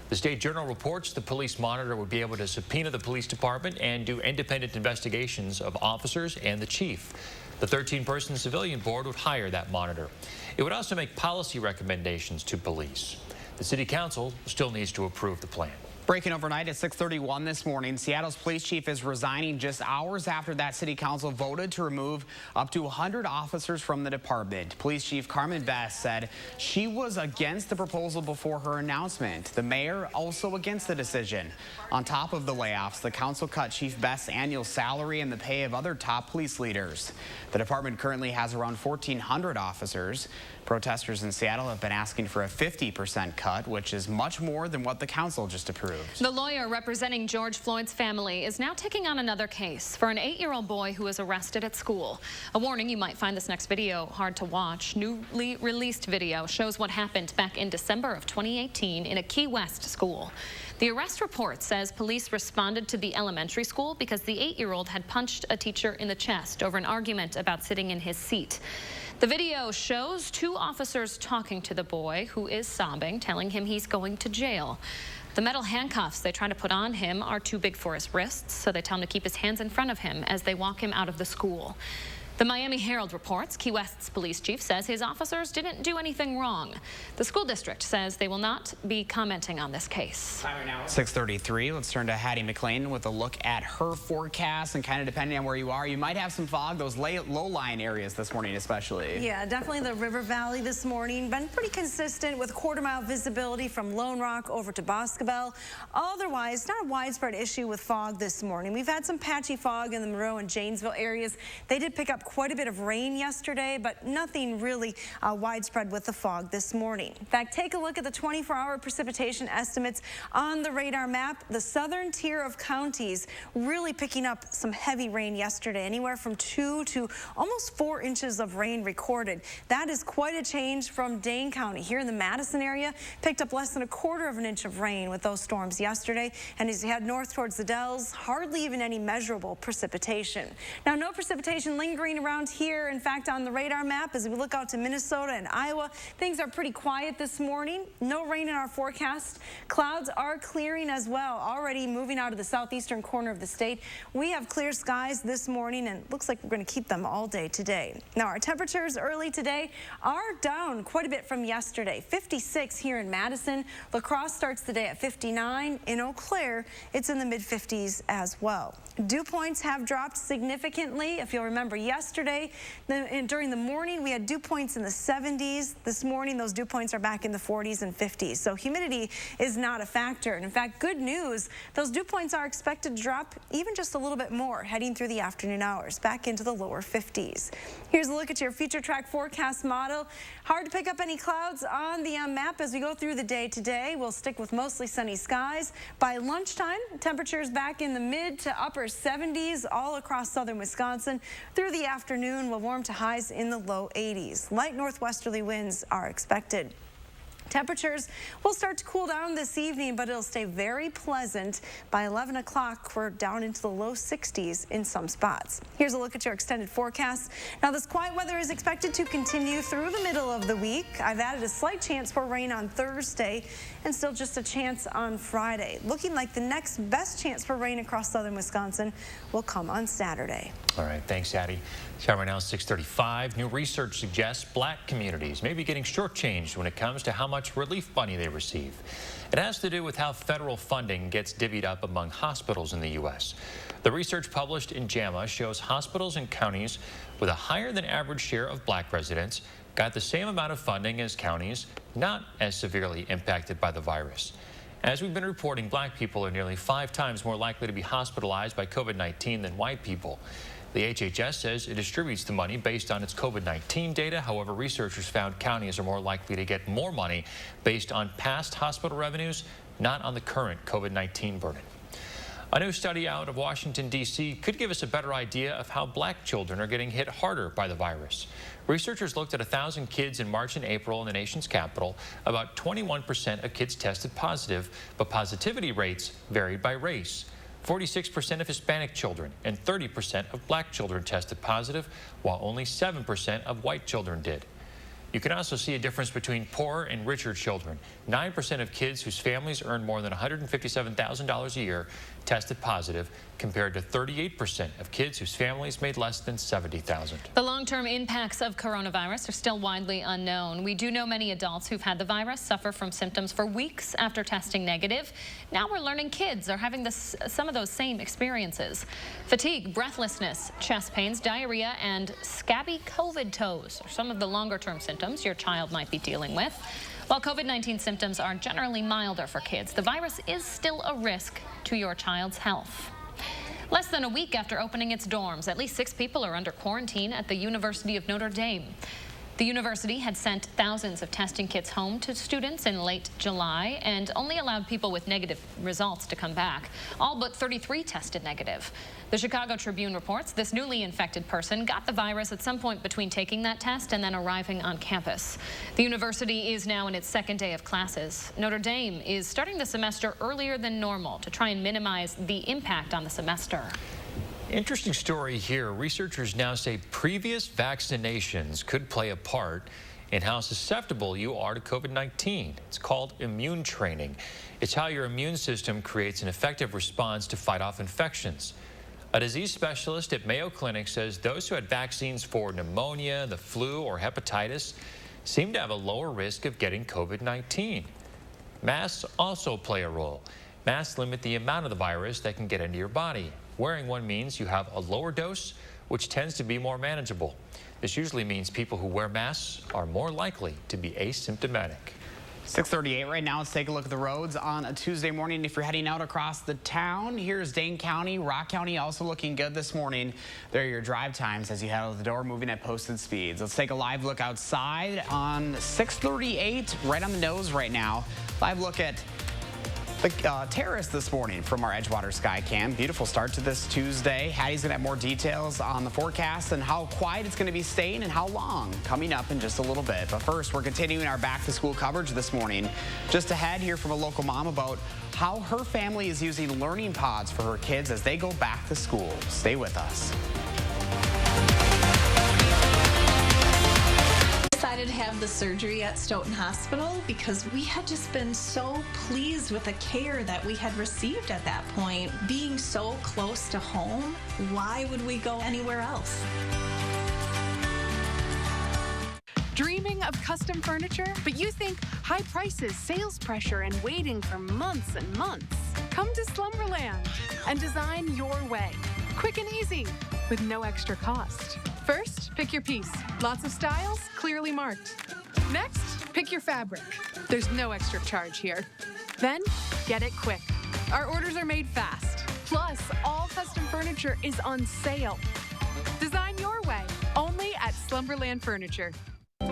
The State Journal reports the police monitor would be able to subpoena the police department and do independent investigations of officers and the chief. The 13-person civilian board would hire that monitor. It would also make policy recommendations to police. The City Council still needs to approve the plan. Breaking overnight at 6:31 this morning, Seattle's police chief is resigning just hours after that city council voted to remove up to 100 officers from the department. Police chief Carmen Best said she was against the proposal before her announcement. The mayor also against the decision. On top of the layoffs, the council cut Chief Best's annual salary and the pay of other top police leaders. The department currently has around 1,400 officers. Protesters in Seattle have been asking for a 50% cut, which is much more than what the council just approved. The lawyer representing George Floyd's family is now taking on another case for an 8-year-old boy who was arrested at school. A warning, you might find this next video hard to watch. Newly released video shows what happened back in December of 2018 in a Key West school. The arrest report says police responded to the elementary school because the 8-year-old had punched a teacher in the chest over an argument about sitting in his seat. The video shows 2 officers talking to the boy, who is sobbing, telling him he's going to jail. The metal handcuffs they try to put on him are too big for his wrists, so they tell him to keep his hands in front of him as they walk him out of the school. The Miami Herald reports Key West's police chief says his officers didn't do anything wrong. The school district says they will not be commenting on this case. 6:33. Let's turn to Hattie McLean with a look at her forecast, and kind of depending on where you are, you might have some fog, those low-lying areas this morning especially. Yeah, definitely the River Valley this morning. Been pretty consistent with quarter-mile visibility from Lone Rock over to Boscobel. Otherwise, not a widespread issue with fog this morning. We've had some patchy fog in the Monroe and Janesville areas. They did pick up quite a bit of rain yesterday, but nothing really widespread with the fog this morning. In fact, take a look at the 24-hour precipitation estimates on the radar map. The southern tier of counties really picking up some heavy rain yesterday, anywhere from 2 to almost 4 inches of rain recorded. That is quite a change from Dane County. Here in the Madison area, picked up less than 1/4 inch of rain with those storms yesterday. And as you head north towards the Dells, hardly even any measurable precipitation. Now, no precipitation lingering around here. In fact, on the radar map, as we look out to Minnesota and Iowa, things are pretty quiet this morning. No rain in our forecast. Clouds are clearing as well, already moving out of the southeastern corner of the state. We have clear skies this morning, and it looks like we're going to keep them all day today. Now, our temperatures early today are down quite a bit from yesterday. 56 here in Madison. La Crosse starts the day at 59. In Eau Claire, it's in the mid-50s as well. Dew points have dropped significantly. If you'll remember yesterday, during the morning, we had dew points in the 70s. This morning, those dew points are back in the 40s and 50s. So humidity is not a factor. And in fact, good news, those dew points are expected to drop even just a little bit more heading through the afternoon hours, back into the lower 50s. Here's a look at your future track forecast model. Hard to pick up any clouds on the map as we go through the day today. We'll stick with mostly sunny skies. By lunchtime, temperatures back in the mid to upper 70s all across southern Wisconsin. Through the afternoon, we'll warm to highs in the low 80s. Light northwesterly winds are expected. Temperatures will start to cool down this evening, but it'll stay very pleasant. By 11 o'clock, we're down into the low 60s in some spots. Here's a look at your extended forecast. Now, this quiet weather is expected to continue through the middle of the week. I've added a slight chance for rain on Thursday and still just a chance on Friday. Looking like the next best chance for rain across southern Wisconsin will come on Saturday. All right, thanks, Addie. Time right now is 6:35. New research suggests black communities may be getting shortchanged when it comes to how much relief money they receive. It has to do with how federal funding gets divvied up among hospitals in the U.S. The research published in JAMA shows hospitals in counties with a higher than average share of black residents got the same amount of funding as counties not as severely impacted by the virus. As we've been reporting, black people are nearly 5 times more likely to be hospitalized by COVID-19 than white people. The HHS says it distributes the money based on its COVID-19 data. However, researchers found counties are more likely to get more money based on past hospital revenues, not on the current COVID-19 burden. A new study out of Washington, D.C. could give us a better idea of how black children are getting hit harder by the virus. Researchers looked at 1,000 kids in March and April in the nation's capital. About 21% of kids tested positive, but positivity rates varied by race. 46% of Hispanic children and 30% of black children tested positive, while only 7% of white children did. You can also see a difference between poorer and richer children. 9% of kids whose families earn more than $157,000 a year tested positive, compared to 38% of kids whose families made less than $70,000. The long-term impacts of coronavirus are still widely unknown. We do know many adults who've had the virus suffer from symptoms for weeks after testing negative. Now we're learning kids are having some of those same experiences. Fatigue, breathlessness, chest pains, diarrhea, and scabby COVID toes are some of the longer-term symptoms your child might be dealing with. While COVID-19 symptoms are generally milder for kids, the virus is still a risk to your child's health. Less than a week after opening its dorms, at least 6 people are under quarantine at the University of Notre Dame. The university had sent thousands of testing kits home to students in late July and only allowed people with negative results to come back. All but 33 tested negative. The Chicago Tribune reports this newly infected person got the virus at some point between taking that test and then arriving on campus. The university is now in its 2nd day of classes. Notre Dame is starting the semester earlier than normal to try and minimize the impact on the semester. Interesting story here. Researchers now say previous vaccinations could play a part in how susceptible you are to COVID-19. It's called immune training. It's how your immune system creates an effective response to fight off infections. A disease specialist at Mayo Clinic says those who had vaccines for pneumonia, the flu, or hepatitis seem to have a lower risk of getting COVID-19. Masks also play a role. Masks limit the amount of the virus that can get into your body. Wearing one means you have a lower dose, which tends to be more manageable. This usually means people who wear masks are more likely to be asymptomatic. 6:38 right now. Let's take a look at the roads on a Tuesday morning. If you're heading out across the town, here's Dane County. Rock County also looking good this morning. There are your drive times as you head out the door, moving at posted speeds. Let's take a live look outside on 6:38, right on the nose right now. Live look at the terrace this morning from our Edgewater Skycam. Beautiful start to this Tuesday. Hattie's gonna have more details on the forecast and how quiet it's gonna be staying and how long coming up in just a little bit. But first, we're continuing our back to school coverage this morning. Just ahead, hear from a local mom about how her family is using learning pods for her kids as they go back to school. Stay with us. decided to have the surgery at Stoughton Hospital because we had just been so pleased with the care that we had received at that point. Being so close to home, why would we go anywhere else? Dreaming of custom furniture, but you think high prices, sales pressure, and waiting for months and months? Come to Slumberland and design your way. Quick and easy, with no extra cost. First, pick your piece. Lots of styles, clearly marked. Next, pick your fabric. There's no extra charge here. Then, get it quick. Our orders are made fast. Plus, all custom furniture is on sale. Design your way, only at Slumberland Furniture.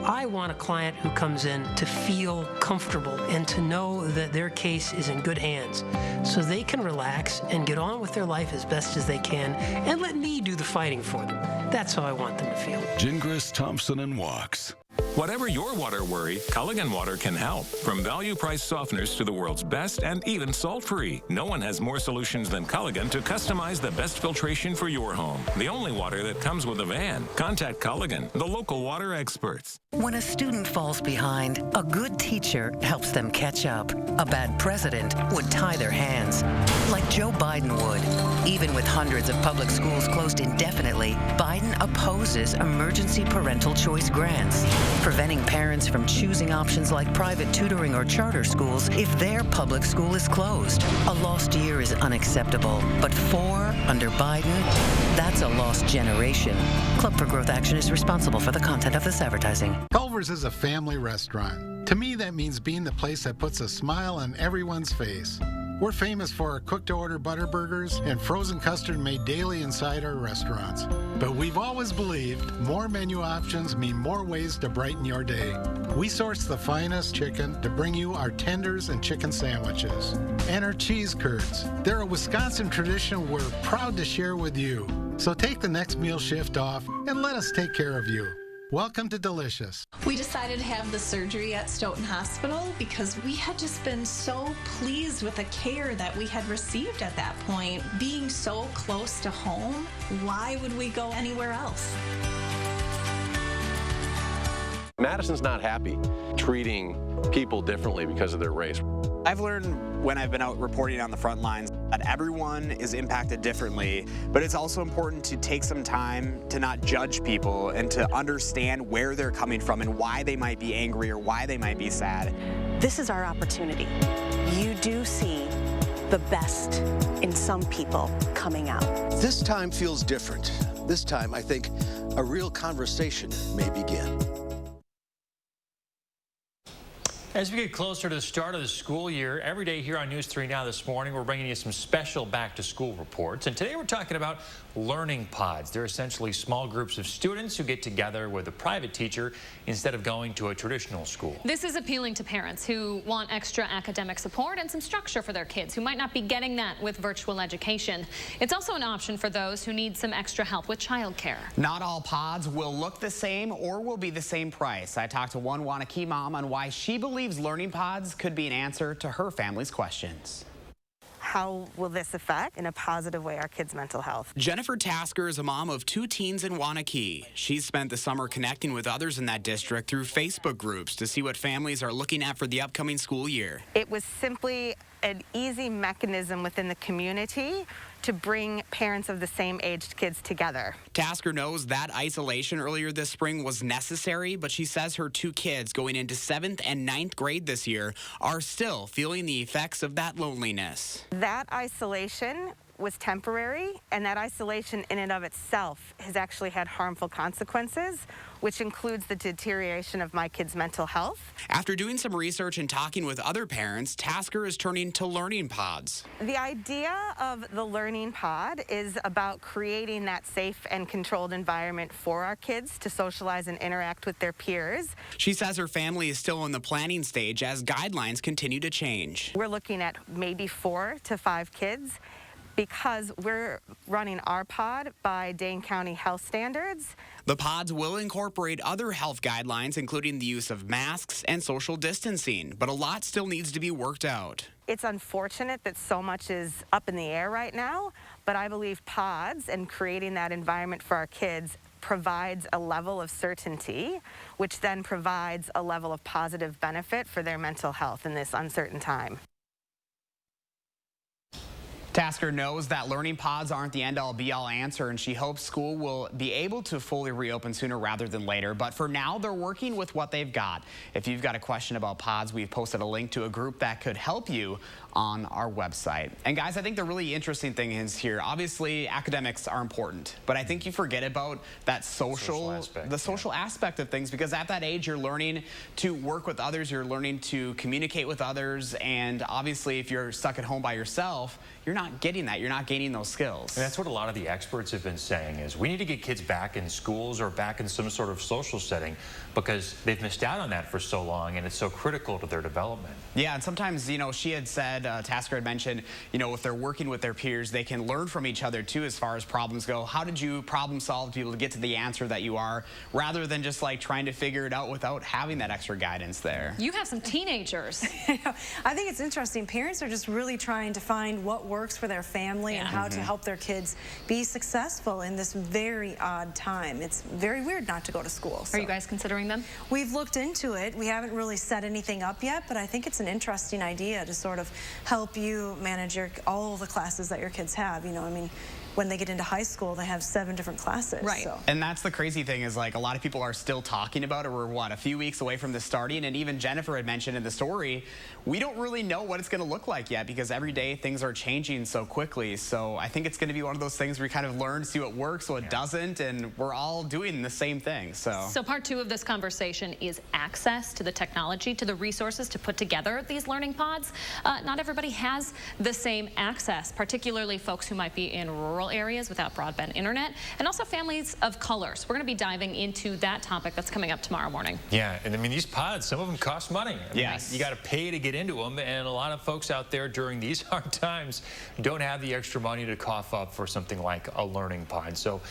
I want a client who comes in to feel comfortable and to know that their case is in good hands so they can relax and get on with their life as best as they can and let me do the fighting for them. That's how I want them to feel. Gingras, Thompson, and Walks. Whatever your water worry, Culligan Water can help. From value-priced softeners to the world's best and even salt-free. No one has more solutions than Culligan to customize the best filtration for your home. The only water that comes with a van. Contact Culligan, the local water experts. When a student falls behind, a good teacher helps them catch up. A bad president would tie their hands, like Joe Biden would. Even with hundreds of public schools closed indefinitely, Biden opposes emergency parental choice grants, preventing parents from choosing options like private tutoring or charter schools if their public school is closed. A lost year is unacceptable, but 4 under Biden, that's a lost generation. Club for Growth Action is responsible for the content of this advertising. Culver's is a family restaurant. To me, that means being the place that puts a smile on everyone's face. We're famous for our cooked-to-order butter burgers and frozen custard made daily inside our restaurants. But we've always believed more menu options mean more ways to brighten your day. We source the finest chicken to bring you our tenders and chicken sandwiches. And our cheese curds. They're a Wisconsin tradition we're proud to share with you. So take the next meal shift off and let us take care of you. Welcome to Delicious. We decided to have the surgery at Stoughton Hospital because we had just been so pleased with the care that we had received at that point. Being so close to home, why would we go anywhere else? Madison's not happy treating people differently because of their race. I've learned when I've been out reporting on the front lines that everyone is impacted differently, but it's also important to take some time to not judge people and to understand where they're coming from and why they might be angry or why they might be sad. This is our opportunity. You do see the best in some people coming out. This time feels different. This time, I think, a real conversation may begin. As we get closer to the start of the school year, every day here on News 3 Now this morning, we're bringing you some special back-to-school reports. And today we're talking about learning pods. They're essentially small groups of students who get together with a private teacher instead of going to a traditional school. This is appealing to parents who want extra academic support and some structure for their kids who might not be getting that with virtual education. It's also an option for those who need some extra help with childcare. Not all pods will look the same or will be the same price. I talked to one Waunakee mom on why she believes learning pods could be an answer to her family's questions. How will this affect, in a positive way, our kids' mental health? Jennifer Tasker is a mom of 2 teens in Waunakee. She's spent the summer connecting with others in that district through Facebook groups to see what families are looking at for the upcoming school year. It was simply an easy mechanism within the community to bring parents of the same aged kids together. Tasker knows that isolation earlier this spring was necessary, but she says her 2 kids going into 7th and 9th grade this year are still feeling the effects of that loneliness. That isolation was temporary, and that isolation in and of itself has actually had harmful consequences, which includes the deterioration of my kids' mental health. After doing some research and talking with other parents, Tasker is turning to learning pods. The idea of the learning pod is about creating that safe and controlled environment for our kids to socialize and interact with their peers. She says her family is still in the planning stage as guidelines continue to change. We're looking at maybe 4 to 5 kids, because we're running our pod by Dane County health standards. The pods will incorporate other health guidelines, including the use of masks and social distancing, but a lot still needs to be worked out. It's unfortunate that so much is up in the air right now, but I believe pods and creating that environment for our kids provides a level of certainty, which then provides a level of positive benefit for their mental health in this uncertain time. Tasker knows that learning pods aren't the end-all be-all answer, and she hopes school will be able to fully reopen sooner rather than later. But for now, they're working with what they've got. If you've got a question about pods, we've posted a link to a group that could help you on our website. And guys, I think the really interesting thing is here, obviously academics are important, but I think you forget about that social aspect of things, because at that age you're learning to work with others, you're learning to communicate with others, and obviously if you're stuck at home by yourself, you're not getting that. You're not gaining those skills. And that's what a lot of the experts have been saying is we need to get kids back in schools or back in some sort of social setting, because they've missed out on that for so long, and it's so critical to their development. Yeah, and sometimes, you know, she had said, Tasker had mentioned, you know, if they're working with their peers, they can learn from each other too as far as problems go. How did you problem solve to be able to get to the answer that you are, rather than just like trying to figure it out without having that extra guidance there? You have some teenagers. I think it's interesting. Parents are just really trying to find what works for their family and how to help their kids be successful in this very odd time. It's very weird not to go to school. Are you guys considering them? We've looked into it. We haven't really set anything up yet, but I think it's an interesting idea to sort of help you manage all the classes that your kids have. You know, I mean, when they get into high school, they have 7 different classes. Right. So. And that's the crazy thing is, like, a lot of people are still talking about it. We're, what, a few weeks away from this starting? And even Jennifer had mentioned in the story, we don't really know what it's going to look like yet, because every day things are changing so quickly. So I think it's going to be one of those things where we kind of learn, see what works, what doesn't, and we're all doing the same thing. So part 2 of this conversation is access to the technology, to the resources to put together these learning pods. Not everybody has the same access, particularly folks who might be in rural areas without broadband internet, and also families of colors. We're going to be diving into that topic that's coming up tomorrow morning. Yeah, and I mean, these pods, some of them cost money. I mean, yes. You got to pay to get into them, and a lot of folks out there during these hard times don't have the extra money to cough up for something like a learning pod. So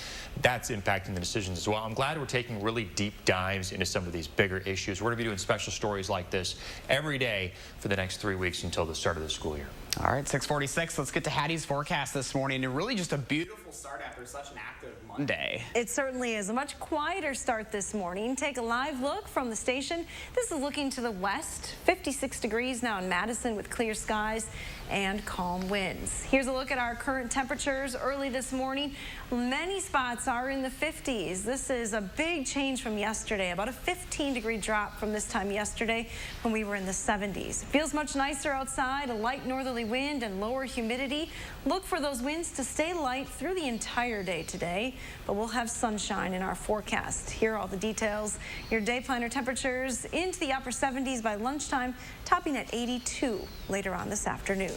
that's impacting the decisions as well. I'm glad we're taking really deep dives into some of these bigger issues. We're going to be doing special stories like this every day for the next 3 weeks until the start of the school year. All right, 6:46. Let's get to Hattie's forecast this morning. And really just a beautiful start after such an active Monday. It certainly is a much quieter start this morning. Take a live look from the station. This is looking to the west. 56 degrees now in Madison with clear skies and calm winds. Here's a look at our current temperatures early this morning. Many spots are in the 50s. This is a big change from yesterday, about a 15-degree drop from this time yesterday when we were in the 70s. Feels much nicer outside, a light northerly wind and lower humidity. Look for those winds to stay light through the entire day today, but we'll have sunshine in our forecast. Here are all the details. Your day planner temperatures into the upper 70s by lunchtime, topping at 82 later on this afternoon.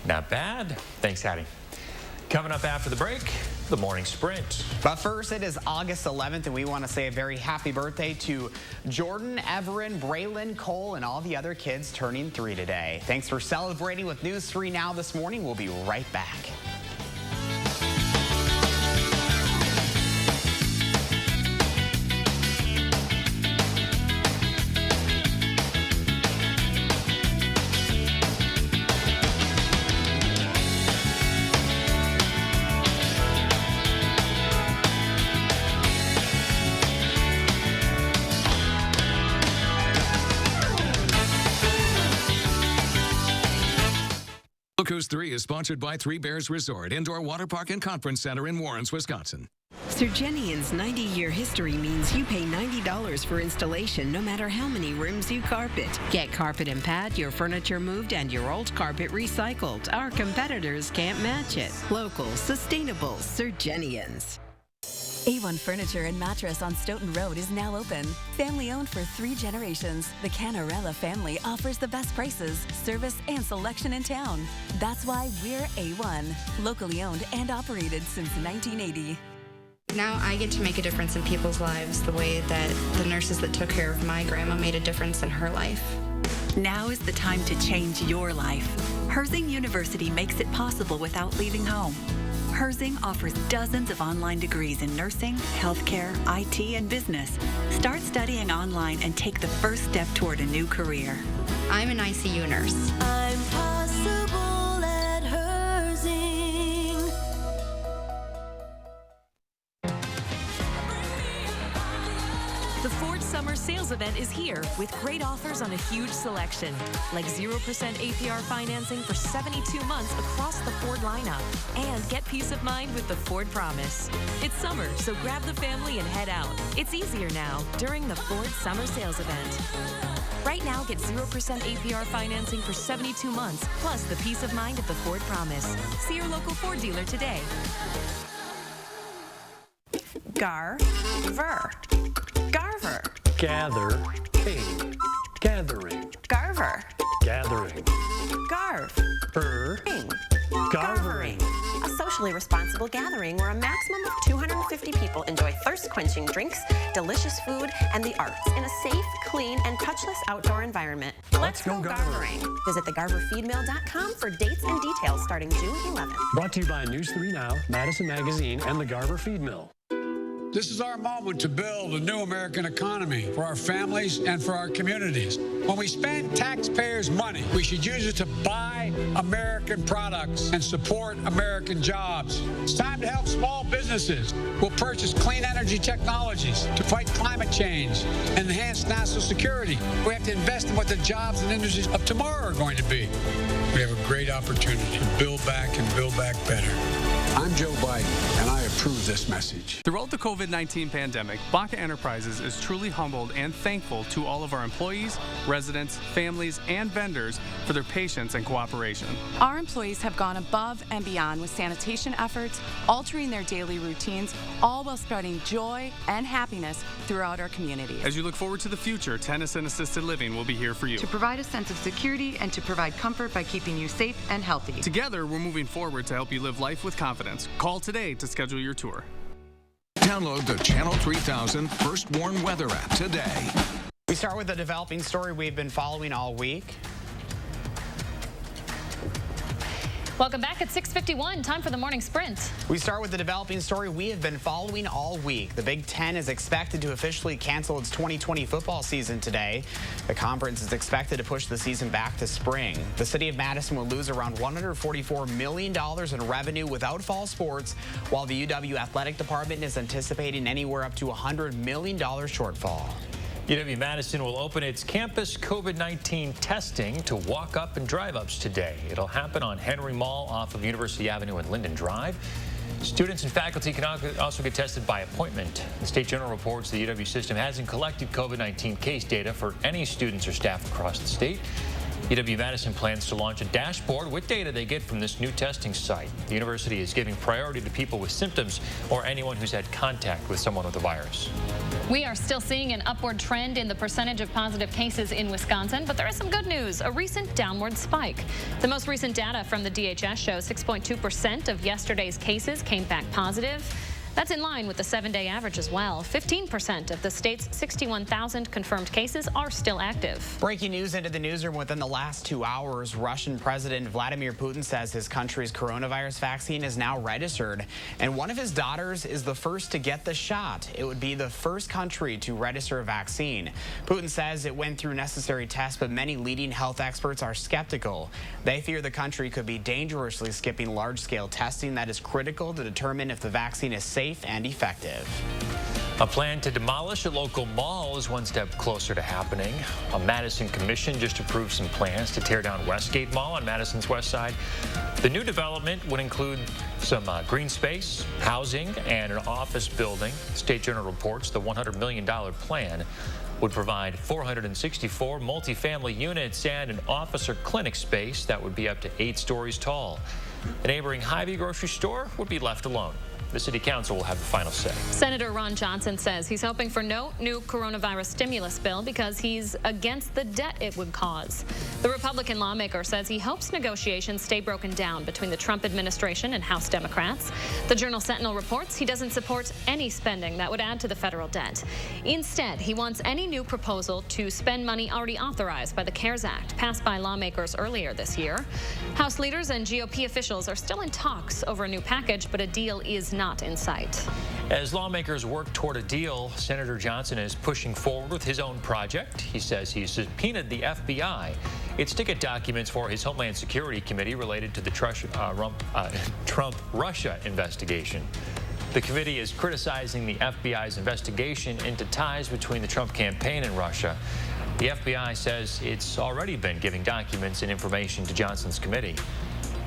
Not bad. Thanks, Hattie. Coming up after the break, the morning sprint. But first, it is August 11th, and we want to say a very happy birthday to Jordan, Everin, Braylon, Cole, and all the other kids turning 3 today. Thanks for celebrating with News 3 Now this morning. We'll be right back. Locos 3 is sponsored by Three Bears Resort, Indoor Water Park and Conference Center in Warrens, Wisconsin. Surgenian's 90-year history means you pay $90 for installation no matter how many rooms you carpet. Get carpet and pad, your furniture moved, and your old carpet recycled. Our competitors can't match it. Local, sustainable Surgenians. A1 Furniture and Mattress on Stoughton Road is now open. Family owned for 3 generations, the Canarella family offers the best prices, service, and selection in town. That's why we're A1, locally owned and operated since 1980. Now I get to make a difference in people's lives the way that the nurses that took care of my grandma made a difference in her life. Now is the time to change your life. Herzing University makes it possible without leaving home. Herzing offers dozens of online degrees in nursing, healthcare, IT, and business. Start studying online and take the first step toward a new career. I'm an ICU nurse. I'm possible at Herzing. summer sales event is here with great offers on a huge selection, like 0% APR financing for 72 months across the Ford lineup. And get peace of mind with the Ford Promise. It's summer, so grab the family and head out. It's easier now during the Ford Summer Sales Event. Right now, get 0% APR financing for 72 months, plus the peace of mind of the Ford Promise. See your local Ford dealer today. Garver. Garver. Gather. Ing. Gathering. Garver. Gathering. Garv. Ing. Garvering. A socially responsible gathering where a maximum of 250 people enjoy thirst-quenching drinks, delicious food, and the arts in a safe, clean, and touchless outdoor environment. Let's go garvering. Visit thegarverfeedmill.com for dates and details starting June 11th. Brought to you by News 3 Now, Madison Magazine, and the Garver Feed Mill. This is our moment to build a new American economy for our families and for our communities. When we spend taxpayers' money, we should use it to buy American products and support American jobs. It's time to help small businesses. We'll purchase clean energy technologies to fight climate change and enhance national security. We have to invest in what the jobs and industries of tomorrow are going to be. We have a great opportunity to build back and build back better. I'm Joe Biden, and I approve this message. Throughout the COVID-19 pandemic, Baca Enterprises is truly humbled and thankful to all of our employees, residents, families, and vendors for their patience and cooperation. Our employees have gone above and beyond with sanitation efforts, altering their daily routines, all while spreading joy and happiness throughout our community. As you look forward to the future, Tennyson Assisted Living will be here for you. To provide a sense of security and to provide comfort by keeping you safe and healthy. Together, we're moving forward to help you live life with confidence. Call today to schedule your tour. Download the Channel 3000 First Warn Weather app today. We start with a developing story we've been following all week. Welcome back at 6:51. Time for the morning sprint. We start with the developing story we have been following all week. The Big Ten is expected to officially cancel its 2020 football season today. The conference is expected to push the season back to spring. The city of Madison will lose around $144 million in revenue without fall sports, while the UW Athletic Department is anticipating anywhere up to $100 million shortfall. UW-Madison will open its campus COVID-19 testing to walk-up and drive-ups today. It'll happen on Henry Mall off of University Avenue and Linden Drive. Students and faculty can also get tested by appointment. The State Journal reports the UW system hasn't collected COVID-19 case data for any students or staff across the state. UW-Madison plans to launch a dashboard with data they get from this new testing site. The university is giving priority to people with symptoms or anyone who's had contact with someone with the virus. We are still seeing an upward trend in the percentage of positive cases in Wisconsin, but there is some good news, a recent downward spike. The most recent data from the DHS shows 6.2% of yesterday's cases came back positive. That's in line with the 7-day average as well. 15% of the state's 61,000 confirmed cases are still active. Breaking news into the newsroom within the last 2 hours. Russian President Vladimir Putin says his country's coronavirus vaccine is now registered, and one of his daughters is the first to get the shot. It would be the first country to register a vaccine. Putin says it went through necessary tests, but many leading health experts are skeptical. They fear the country could be dangerously skipping large-scale testing that is critical to determine if the vaccine is safe and effective. A plan to demolish a local mall is one step closer to happening. A Madison commission just approved some plans to tear down Westgate Mall on Madison's west side. The new development would include some green space, housing, and an office building. State Journal reports the $100 million plan would provide 464 multifamily units and an officer clinic space that would be up to 8 stories tall. The neighboring Hy-Vee grocery store would be left alone. The city council will have the final say. Senator Ron Johnson says he's hoping for no new coronavirus stimulus bill because he's against the debt it would cause. The Republican lawmaker says he hopes negotiations stay broken down between the Trump administration and House Democrats. The Journal-Sentinel reports he doesn't support any spending that would add to the federal debt. Instead, he wants any new proposal to spend money already authorized by the CARES Act, passed by lawmakers earlier this year. House leaders and GOP officials are still in talks over a new package, but a deal is not in sight. As lawmakers work toward a deal, Senator Johnson is pushing forward with his own project. He says he subpoenaed the FBI. Its ticket documents for his Homeland Security Committee related to the Trump-Russia investigation. The committee is criticizing the FBI's investigation into ties between the Trump campaign and Russia. The FBI says it's already been giving documents and information to Johnson's committee.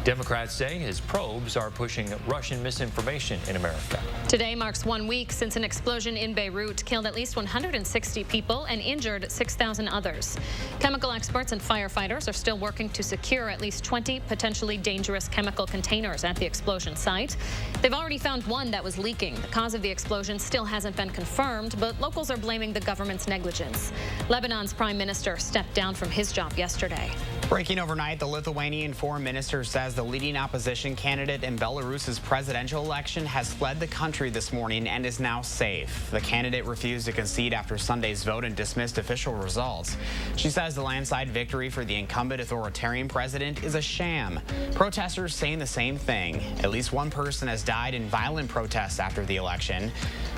Democrats say his probes are pushing Russian misinformation in America. Today marks 1 week since an explosion in Beirut killed at least 160 people and injured 6,000 others. Chemical experts and firefighters are still working to secure at least 20 potentially dangerous chemical containers at the explosion site. They've already found one that was leaking. The cause of the explosion still hasn't been confirmed, but locals are blaming the government's negligence. Lebanon's prime minister stepped down from his job yesterday. Breaking overnight, the Lithuanian foreign minister says the leading opposition candidate in Belarus's presidential election has fled the country this morning and is now safe. The candidate refused to concede after Sunday's vote and dismissed official results. She says the landslide victory for the incumbent authoritarian president is a sham. Protesters saying the same thing. At least one person has died in violent protests after the election.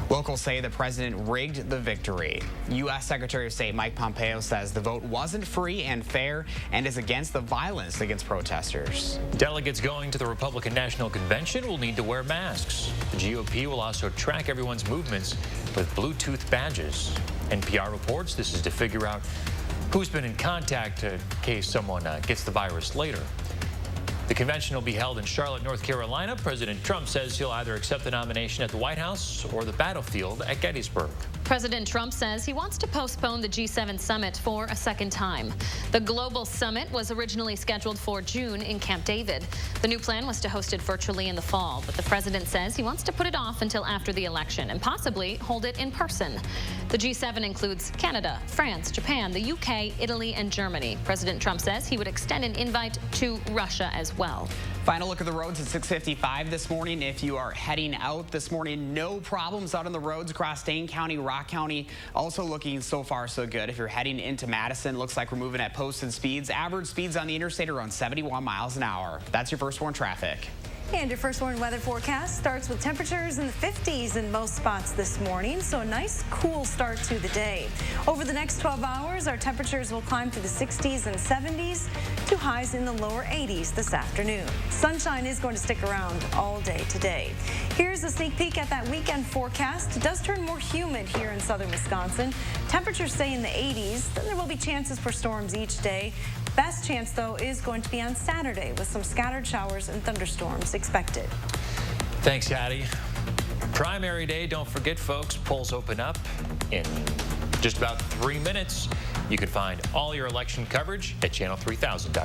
Locals say the president rigged the victory. U.S. Secretary of State Mike Pompeo says the vote wasn't free and fair and is against the violence against protesters. Delegates going to the Republican National Convention will need to wear masks. The GOP will also track everyone's movements with Bluetooth badges. NPR reports this is to figure out who's been in contact in case someone gets the virus later. The convention will be held in Charlotte, North Carolina. President Trump says he'll either accept the nomination at the White House or the battlefield at Gettysburg. President Trump says he wants to postpone the G7 summit for a second time. The global summit was originally scheduled for June in Camp David. The new plan was to host it virtually in the fall, but the president says he wants to put it off until after the election and possibly hold it in person. The G7 includes Canada, France, Japan, the UK, Italy, and Germany. President Trump says he would extend an invite to Russia as well. Final look at the roads at 6:55 this morning. If you are heading out this morning, no problems out on the roads across Dane County, Rock County. Also looking so far so good. If you're heading into Madison, looks like we're moving at posted speeds. Average speeds on the interstate are around 71 miles an hour. That's your First Warn traffic. And your First Warn weather forecast starts with temperatures in the 50s in most spots this morning, so a nice cool start to the day. Over the next 12 hours, our temperatures will climb to the 60s and 70s to highs in the lower 80s this afternoon. Sunshine is going to stick around all day today. Here's a sneak peek at that weekend forecast. It does turn more humid here in southern Wisconsin. Temperatures stay in the 80s, then there will be chances for storms each day. Best chance, though, is going to be on Saturday with some scattered showers and thunderstorms expected. Thanks, Hattie. Primary day, don't forget, folks, polls open up in just about 3 minutes. You can find all your election coverage at channel3000.com.